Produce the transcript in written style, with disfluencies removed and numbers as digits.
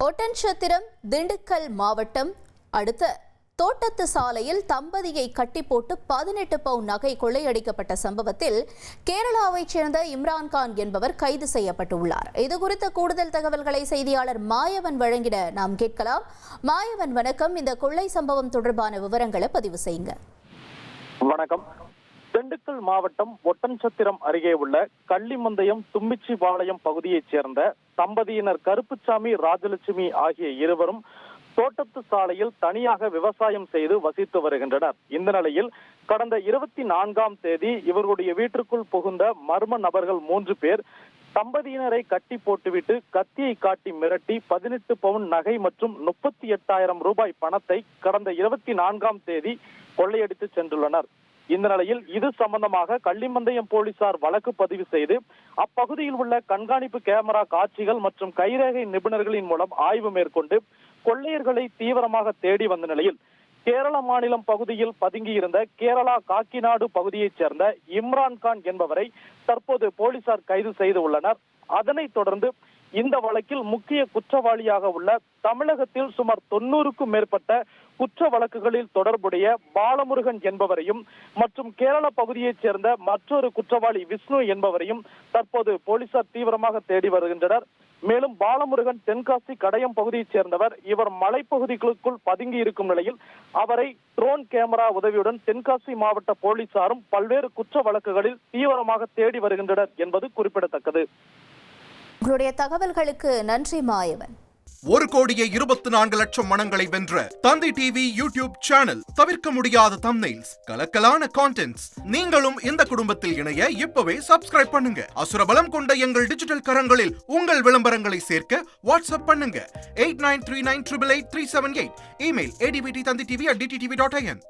ஒட்டன்சத்திரம் திண்டுக்கல் மாவட்டம் அடுத்த தோட்டத்து சாலையில் தம்பதியை கட்டி போட்டு 18 பவுன் நகை கொள்ளையடிக்கப்பட்ட சம்பவத்தில் கேரளாவைச் சேர்ந்த இம்ரான்கான் என்பவர் கைது செய்யப்பட்டுள்ளார். இதுகுறித்த கூடுதல் தகவல்களை செய்தியாளர் மாயவன் வழங்கிட நாம் கேட்கலாம். மாயவன் வணக்கம். இந்த கொள்ளை சம்பவம் தொடர்பான விவரங்களை பதிவு செய்யுங்க. வணக்கம். திண்டுக்கல் மாவட்டம் ஒட்டன்சத்திரம் அருகே உள்ள கள்ளிமந்தயம் தும்பிச்சிபாளையம் பகுதியைச் சேர்ந்த தம்பதியினர் கருப்புசாமி ராஜலட்சுமி ஆகிய இருவரும் தோட்டத்து சாலையில் தனியாக விவசாயம் செய்து வசித்து வருகின்றனர். இந்த நிலையில் கடந்த 24ஆம் தேதி இவர்களுடைய வீட்டிற்குள் புகுந்த மர்ம நபர்கள் 3 பேர் தம்பதியினரை கட்டி போட்டுவிட்டு கத்தியை காட்டி மிரட்டி 18 பவுன் நகை மற்றும் 38,000 ரூபாய் பணத்தை கடந்த 24ஆம் தேதி கொள்ளையடித்து சென்றுள்ளனர். இந்த நிலையில் இது சம்பந்தமாக கள்ளிமந்தயம் போலீசார் வழக்கு பதிவு செய்து அப்பகுதியில் உள்ள கண்காணிப்பு கேமரா காட்சிகள் மற்றும் கைரேகை நிபுணர்களின் மூலம் ஆய்வு மேற்கொண்டு கொள்ளையர்களை தீவிரமாக தேடி வந்த நிலையில் கேரள மாநிலம் பகுதியில் பதுங்கியிருந்த கேரளா காக்கிநாடு பகுதியைச் சேர்ந்த இம்ரான்கான் என்பவரை தற்போது போலீசார் கைது செய்து உள்ளனர். அதனைத் தொடர்ந்து இந்த வழக்கில் முக்கிய குற்றவாளியாக உள்ள தமிழகத்தில் சுமார் 90க்கும் மேற்பட்ட குற்ற வழக்குகளில் தொடர்புடைய பாலமுருகன் என்பவரையும் மற்றும் கேரள பகுதியைச் சேர்ந்த மற்றொரு குற்றவாளி விஷ்ணு என்பவரையும் தற்போது போலீசார் தீவிரமாக தேடி வருகின்றனர். மேலும் பாலமுருகன் தென்காசி கடையம் பகுதியைச் சேர்ந்தவர். இவர் மலைப்பகுதிகளுக்குள் பதுங்கி இருக்கும் நிலையில் அவரை ட்ரோன் கேமரா உதவியுடன் தென்காசி மாவட்ட போலீசாரும் பல்வேறு குற்ற வழக்குகளில் தீவிரமாக தேடி வருகின்றனர் என்பது குறிப்பிடத்தக்கது. உங்களுடைய தகவல்களுக்கு நன்றி மாயவன். 1,24,00,000 மனங்களை வென்ற தந்தி டிவி யூடியூப் சேனல். தவிர்க்க முடியாத தம்ப்நெயில்ஸ், கலக்கலான கான்டென்ட்ஸ். நீங்களும் இந்த குடும்பத்தில் இணைய இப்பவே சப்ஸ்கிரைப் பண்ணுங்க. அசுரபலம் கொண்ட எங்கள் டிஜிட்டல் கரங்களில் உங்கள் விளம்பரங்களை சேர்க்க வாட்ஸ்அப் பண்ணுங்க. 8939888378. Email advtthanditv@dttv.in.